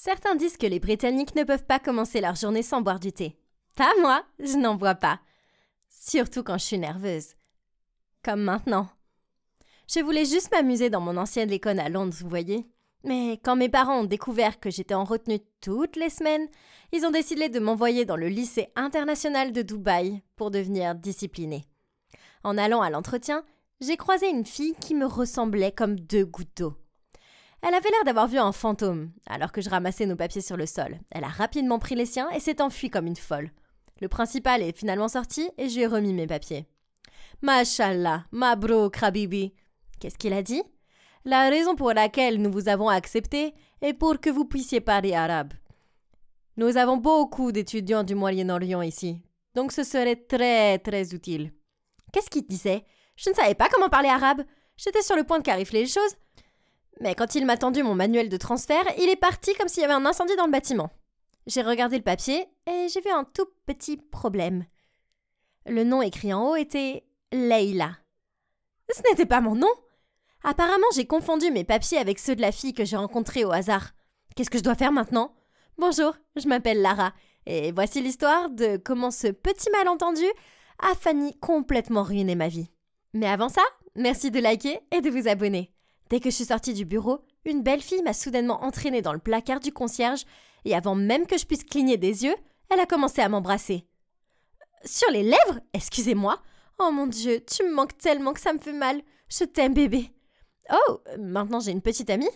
Certains disent que les Britanniques ne peuvent pas commencer leur journée sans boire du thé. Pas moi, je n'en bois pas. Surtout quand je suis nerveuse. Comme maintenant. Je voulais juste m'amuser dans mon ancienne école à Londres, vous voyez. Mais quand mes parents ont découvert que j'étais en retenue toutes les semaines, ils ont décidé de m'envoyer dans le lycée international de Dubaï pour devenir disciplinée. En allant à l'entretien, j'ai croisé une fille qui me ressemblait comme deux gouttes d'eau. Elle avait l'air d'avoir vu un fantôme, alors que je ramassais nos papiers sur le sol. Elle a rapidement pris les siens et s'est enfuie comme une folle. Le principal est finalement sorti et je lui ai remis mes papiers. « Mashallah, mabrouk, Habibi !» Qu'est-ce qu'il a dit ? « La raison pour laquelle nous vous avons accepté est pour que vous puissiez parler arabe. Nous avons beaucoup d'étudiants du Moyen-Orient ici, donc ce serait très très utile. » Qu'est-ce qu'il disait ? Je ne savais pas comment parler arabe. J'étais sur le point de carifler les choses. Mais quand il m'a tendu mon manuel de transfert, il est parti comme s'il y avait un incendie dans le bâtiment. J'ai regardé le papier et j'ai vu un tout petit problème. Le nom écrit en haut était Leïla. Ce n'était pas mon nom. Apparemment, j'ai confondu mes papiers avec ceux de la fille que j'ai rencontrée au hasard. Qu'est-ce que je dois faire maintenant ? Bonjour, je m'appelle Lara et voici l'histoire de comment ce petit malentendu a failli complètement ruiner ma vie. Mais avant ça, merci de liker et de vous abonner. Dès que je suis sortie du bureau, une belle fille m'a soudainement entraînée dans le placard du concierge et avant même que je puisse cligner des yeux, elle a commencé à m'embrasser. Sur les lèvres ? Excusez-moi. Oh mon Dieu, tu me manques tellement que ça me fait mal. Je t'aime, bébé. Oh, maintenant j'ai une petite amie ?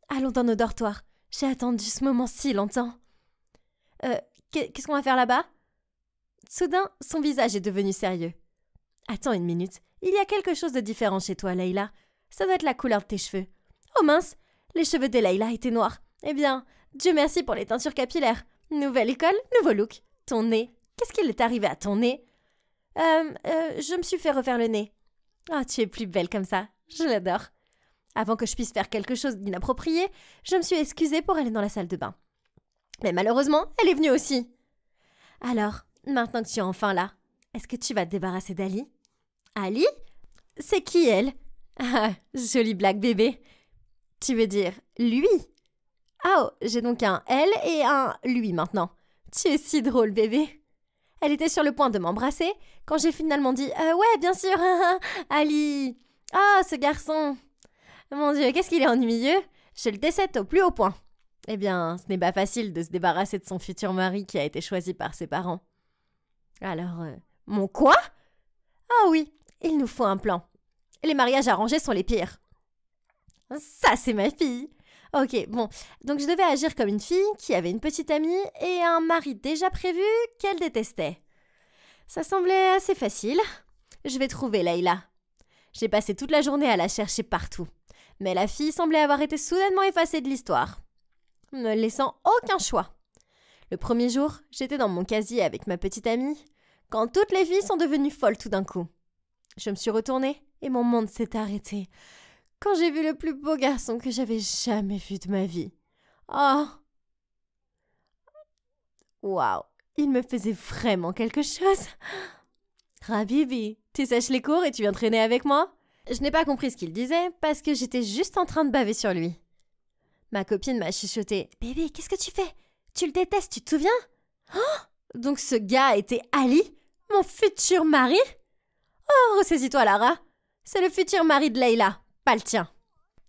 Allons dans nos dortoirs. J'ai attendu ce moment si longtemps. Qu'est-ce qu'on va faire là-bas ? Soudain, son visage est devenu sérieux. Attends une minute. Il y a quelque chose de différent chez toi, Leïla. Ça doit être la couleur de tes cheveux. Oh mince, les cheveux de Leïla étaient noirs. Eh bien, Dieu merci pour les teintures capillaires. Nouvelle école, nouveau look. Ton nez. Qu'est-ce qu'il est arrivé à ton nez ? Je me suis fait refaire le nez. Ah, tu es plus belle comme ça. Je l'adore. Avant que je puisse faire quelque chose d'inapproprié, je me suis excusée pour aller dans la salle de bain. Mais malheureusement, elle est venue aussi. Alors, maintenant que tu es enfin là, est-ce que tu vas te débarrasser d'Ali ? Ali ? C'est qui elle ? Ah, jolie blague bébé. Tu veux dire lui ? Oh, j'ai donc un elle et un lui maintenant. Tu es si drôle bébé. Elle était sur le point de m'embrasser quand j'ai finalement dit « Ouais, bien sûr, Ali !»« Ah, ce garçon !» Mon Dieu, qu'est-ce qu'il est ennuyeux. Je le décède au plus haut point. Eh bien, ce n'est pas facile de se débarrasser de son futur mari qui a été choisi par ses parents. Alors, mon quoi ? Ah oui, il nous faut un plan. Les mariages arrangés sont les pires. Ça, c'est ma fille. Ok, bon, donc je devais agir comme une fille qui avait une petite amie et un mari déjà prévu qu'elle détestait. Ça semblait assez facile. Je vais trouver Leïla. J'ai passé toute la journée à la chercher partout. Mais la fille semblait avoir été soudainement effacée de l'histoire, me laissant aucun choix. Le premier jour, j'étais dans mon casier avec ma petite amie, quand toutes les filles sont devenues folles tout d'un coup. Je me suis retournée et mon monde s'est arrêté quand j'ai vu le plus beau garçon que j'avais jamais vu de ma vie. Oh! Waouh! Il me faisait vraiment quelque chose. Habibi, tu sèches les cours et tu viens traîner avec moi? Je n'ai pas compris ce qu'il disait parce que j'étais juste en train de baver sur lui. Ma copine m'a chuchoté. « Bébé, qu'est-ce que tu fais? Tu le détestes, tu te souviens? » Oh, donc ce gars était Ali, mon futur mari? Oh, ressaisis-toi Lara. C'est le futur mari de Leïla, pas le tien.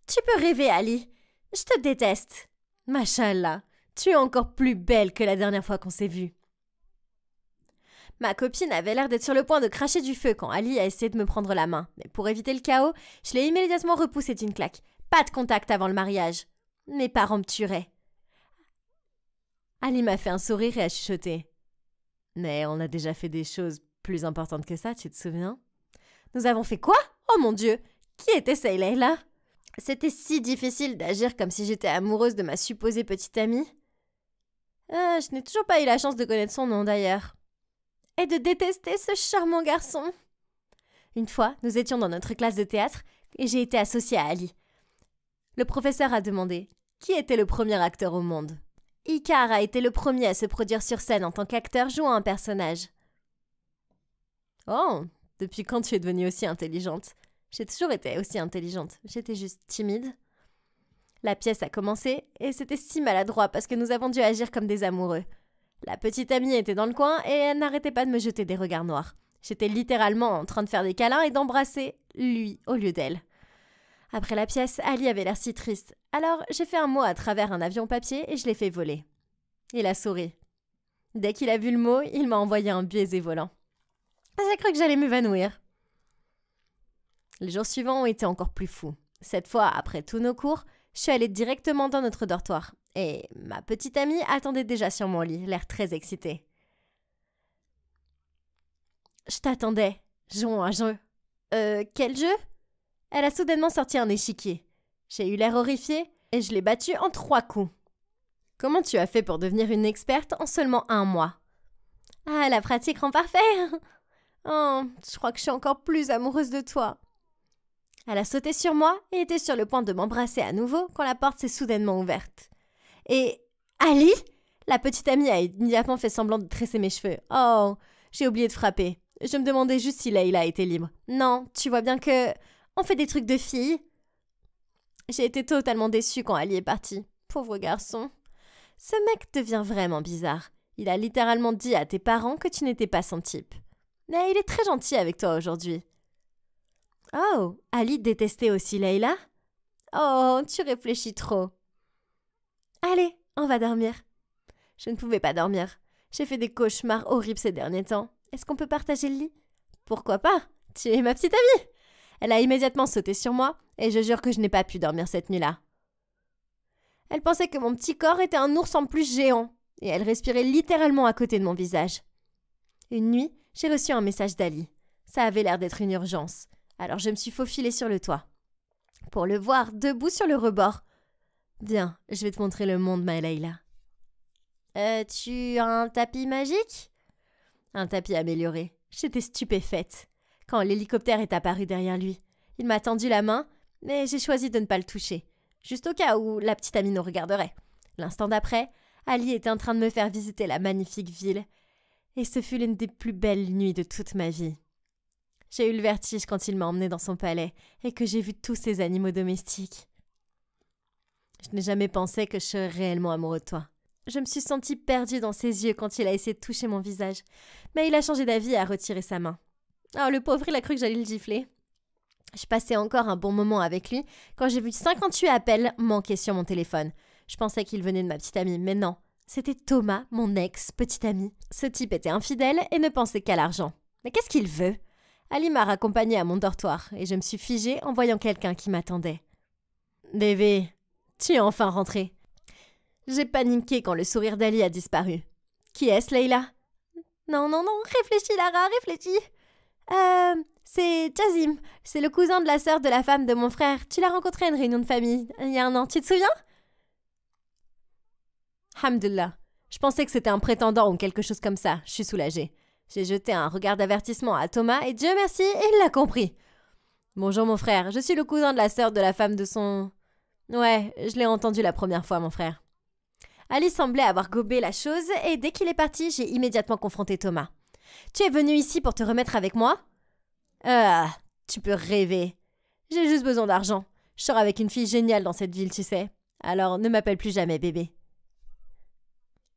Tu peux rêver Ali. Je te déteste. Mashallah, tu es encore plus belle que la dernière fois qu'on s'est vus. Ma copine avait l'air d'être sur le point de cracher du feu quand Ali a essayé de me prendre la main. Mais pour éviter le chaos, je l'ai immédiatement repoussé d'une claque. Pas de contact avant le mariage. Mes parents me tueraient. Ali m'a fait un sourire et a chuchoté. Mais on a déjà fait des choses plus importantes que ça, tu te souviens? Nous avons fait quoi? Oh mon Dieu! Qui était cette Leïla? C'était si difficile d'agir comme si j'étais amoureuse de ma supposée petite amie. Je n'ai toujours pas eu la chance de connaître son nom d'ailleurs. Et de détester ce charmant garçon. Une fois, nous étions dans notre classe de théâtre et j'ai été associée à Ali. Le professeur a demandé qui était le premier acteur au monde. Icar a été le premier à se produire sur scène en tant qu'acteur jouant un personnage. Oh, depuis quand tu es devenue aussi intelligente? J'ai toujours été aussi intelligente, j'étais juste timide. La pièce a commencé et c'était si maladroit parce que nous avons dû agir comme des amoureux. La petite amie était dans le coin et elle n'arrêtait pas de me jeter des regards noirs. J'étais littéralement en train de faire des câlins et d'embrasser lui au lieu d'elle. Après la pièce, Ali avait l'air si triste. Alors j'ai fait un mot à travers un avion papier et je l'ai fait voler. Il a souri. Dès qu'il a vu le mot, il m'a envoyé un baiser volant. J'ai cru que j'allais m'évanouir. Les jours suivants ont été encore plus fous. Cette fois, après tous nos cours, je suis allée directement dans notre dortoir. Et ma petite amie attendait déjà sur mon lit, l'air très excitée. Je t'attendais. Jouons à un jeu. Quel jeu? Elle a soudainement sorti un échiquier. J'ai eu l'air horrifiée et je l'ai battu en 3 coups. Comment tu as fait pour devenir une experte en seulement 1 mois? Ah, la pratique rend parfait. Oh, je crois que je suis encore plus amoureuse de toi. Elle a sauté sur moi et était sur le point de m'embrasser à nouveau quand la porte s'est soudainement ouverte. Et Ali? La petite amie a immédiatement fait semblant de tresser mes cheveux. Oh, j'ai oublié de frapper. Je me demandais juste si Leïla était libre. Non, tu vois bien que... On fait des trucs de filles. J'ai été totalement déçue quand Ali est parti. Pauvre garçon. Ce mec devient vraiment bizarre. Il a littéralement dit à tes parents que tu n'étais pas son type. Mais il est très gentil avec toi aujourd'hui. Oh, Ali détestait aussi Leïla? Oh, tu réfléchis trop. Allez, on va dormir. Je ne pouvais pas dormir. J'ai fait des cauchemars horribles ces derniers temps. Est-ce qu'on peut partager le lit? Pourquoi pas? Tu es ma petite amie. Elle a immédiatement sauté sur moi et je jure que je n'ai pas pu dormir cette nuit-là. Elle pensait que mon petit corps était un ours en plus géant et elle respirait littéralement à côté de mon visage. Une nuit, j'ai reçu un message d'Ali. Ça avait l'air d'être une urgence. Alors je me suis faufilée sur le toit. Pour le voir debout sur le rebord. Viens, je vais te montrer le monde, ma Leïla. Tu as un tapis magique? Un tapis amélioré. J'étais stupéfaite. Quand l'hélicoptère est apparu derrière lui, il m'a tendu la main, mais j'ai choisi de ne pas le toucher. Juste au cas où la petite amie nous regarderait. L'instant d'après, Ali était en train de me faire visiter la magnifique ville. Et ce fut l'une des plus belles nuits de toute ma vie. J'ai eu le vertige quand il m'a emmenée dans son palais et que j'ai vu tous ces animaux domestiques. Je n'ai jamais pensé que je serais réellement amoureux de toi. Je me suis sentie perdue dans ses yeux quand il a essayé de toucher mon visage. Mais il a changé d'avis et a retiré sa main. Oh, le pauvre, il a cru que j'allais le gifler. Je passais encore un bon moment avec lui quand j'ai vu 58 appels manquer sur mon téléphone. Je pensais qu'il venait de ma petite amie, mais non. C'était Thomas, mon ex-petite amie. Ce type était infidèle et ne pensait qu'à l'argent. Mais qu'est-ce qu'il veut? Ali m'a raccompagnée à mon dortoir et je me suis figée en voyant quelqu'un qui m'attendait. Bébé, tu es enfin rentrée. J'ai paniqué quand le sourire d'Ali a disparu. Qui est-ce, Leïla? Non, réfléchis, Lara, réfléchis. C'est Jazim. C'est le cousin de la sœur de la femme de mon frère. Tu l'as rencontré à une réunion de famille il y a 1 an, tu te souviens? Hamdullah. Je pensais que c'était un prétendant ou quelque chose comme ça. Je suis soulagée. J'ai jeté un regard d'avertissement à Thomas et Dieu merci, il l'a compris. Bonjour mon frère, je suis le cousin de la sœur de la femme de son... Ouais, je l'ai entendu la première fois, mon frère. Ali semblait avoir gobé la chose et dès qu'il est parti, j'ai immédiatement confronté Thomas. Tu es venu ici pour te remettre avec moi? Tu peux rêver. J'ai juste besoin d'argent. Je sors avec une fille géniale dans cette ville, tu sais. Alors ne m'appelle plus jamais bébé.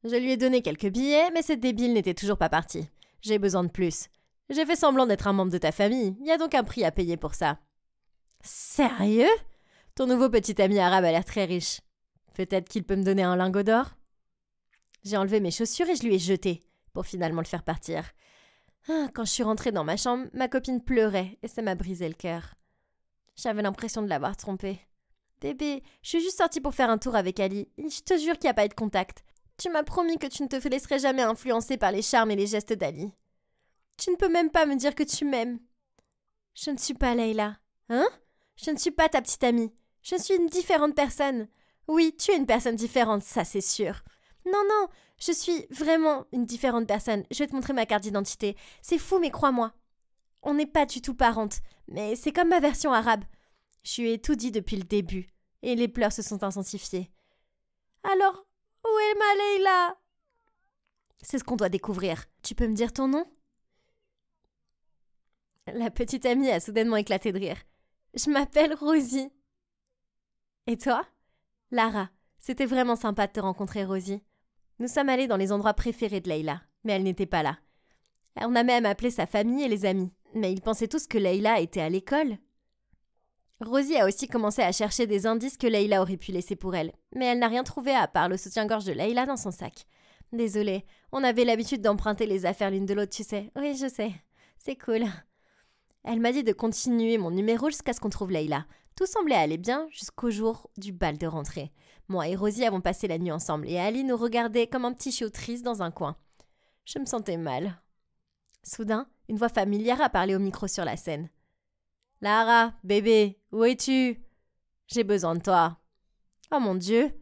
Je lui ai donné quelques billets, mais cette débile n'était toujours pas partie. J'ai besoin de plus. J'ai fait semblant d'être un membre de ta famille. Il y a donc un prix à payer pour ça. Sérieux? Ton nouveau petit ami arabe a l'air très riche. Peut-être qu'il peut me donner un lingot d'or? J'ai enlevé mes chaussures et je lui ai jeté, pour finalement le faire partir. Quand je suis rentrée dans ma chambre, ma copine pleurait et ça m'a brisé le cœur. J'avais l'impression de l'avoir trompée. Bébé, je suis juste sortie pour faire un tour avec Ali. Je te jure qu'il n'y a pas eu de contact. Tu m'as promis que tu ne te laisserais jamais influencer par les charmes et les gestes d'Ali. Tu ne peux même pas me dire que tu m'aimes. Je ne suis pas Leïla. Hein? Je ne suis pas ta petite amie. Je suis une différente personne. Oui, tu es une personne différente, ça c'est sûr. Non, je suis vraiment une différente personne. Je vais te montrer ma carte d'identité. C'est fou, mais crois-moi. On n'est pas du tout parentes, mais c'est comme ma version arabe. Je lui ai tout dit depuis le début, et les pleurs se sont intensifiés. Alors, où est ma Leïla? C'est ce qu'on doit découvrir. Tu peux me dire ton nom? La petite amie a soudainement éclaté de rire. Je m'appelle Rosie. Et toi? Lara, c'était vraiment sympa de te rencontrer, Rosie. Nous sommes allés dans les endroits préférés de Leila, mais elle n'était pas là. On a même appelé sa famille et les amis, mais ils pensaient tous que Leila était à l'école. Rosie a aussi commencé à chercher des indices que Leila aurait pu laisser pour elle, mais elle n'a rien trouvé à part le soutien-gorge de Leila dans son sac. Désolée, on avait l'habitude d'emprunter les affaires l'une de l'autre, tu sais. Oui, je sais. C'est cool. Elle m'a dit de continuer mon numéro jusqu'à ce qu'on trouve Leila. Tout semblait aller bien jusqu'au jour du bal de rentrée. Moi et Rosie avons passé la nuit ensemble et Ali nous regardait comme un petit chiot triste dans un coin. Je me sentais mal. Soudain, une voix familière a parlé au micro sur la scène. « Lara, bébé, où es-tu ? J'ai besoin de toi. » Oh mon Dieu,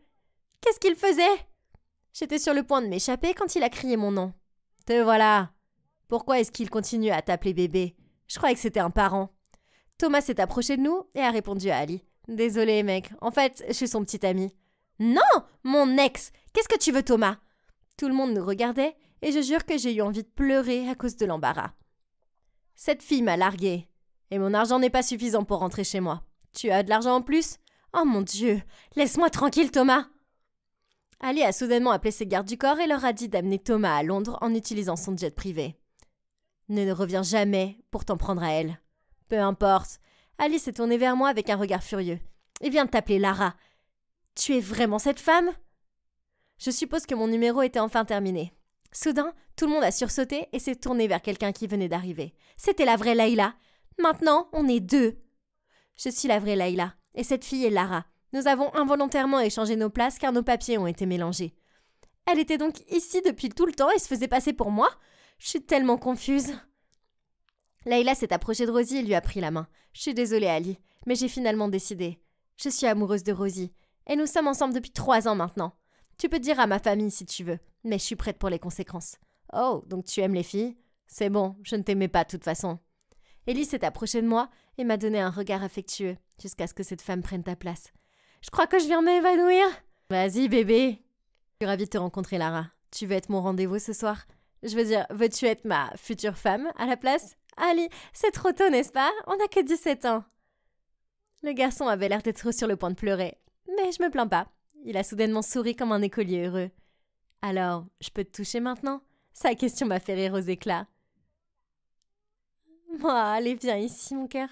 qu'est-ce qu'il faisait ? J'étais sur le point de m'échapper quand il a crié mon nom. « Te voilà. Pourquoi est-ce qu'il continue à t'appeler bébé ? Je croyais que c'était un parent. » Thomas s'est approché de nous et a répondu à Ali. « Désolé mec, en fait, je suis son petit ami. »« Non, mon ex ! Qu'est-ce que tu veux, Thomas ?» Tout le monde nous regardait et je jure que j'ai eu envie de pleurer à cause de l'embarras. Cette fille m'a larguée. Et mon argent n'est pas suffisant pour rentrer chez moi. Tu as de l'argent en plus ? Oh mon Dieu, laisse-moi tranquille, Thomas ! Ali a soudainement appelé ses gardes du corps et leur a dit d'amener Thomas à Londres en utilisant son jet privé. Ne reviens jamais pour t'en prendre à elle. Peu importe. Ali s'est tournée vers moi avec un regard furieux. Il vient de t'appeler Lara. Tu es vraiment cette femme ? Je suppose que mon numéro était enfin terminé. Soudain, tout le monde a sursauté et s'est tourné vers quelqu'un qui venait d'arriver. C'était la vraie Leila. Maintenant, on est deux. Je suis la vraie Leila, et cette fille est Lara. Nous avons involontairement échangé nos places car nos papiers ont été mélangés. Elle était donc ici depuis tout le temps et se faisait passer pour moi ? Je suis tellement confuse. Leila s'est approchée de Rosie et lui a pris la main. Je suis désolée, Ali, mais j'ai finalement décidé. Je suis amoureuse de Rosie, et nous sommes ensemble depuis 3 ans maintenant. Tu peux dire à ma famille si tu veux, mais je suis prête pour les conséquences. Oh, donc tu aimes les filles ? C'est bon, je ne t'aimais pas de toute façon. Ellie s'est approchée de moi et m'a donné un regard affectueux, jusqu'à ce que cette femme prenne ta place. Je crois que je viens m'évanouir. Vas-y, bébé. Je suis ravie de te rencontrer, Lara. Tu veux être mon rendez-vous ce soir ? Je veux dire, veux-tu être ma future femme à la place ? Ali, c'est trop tôt, n'est-ce pas ? On n'a que 17 ans. Le garçon avait l'air d'être sur le point de pleurer. Mais je me plains pas. Il a soudainement souri comme un écolier heureux. Alors, je peux te toucher maintenant ? Sa question m'a fait rire aux éclats. Moi, allez, viens ici, mon cœur.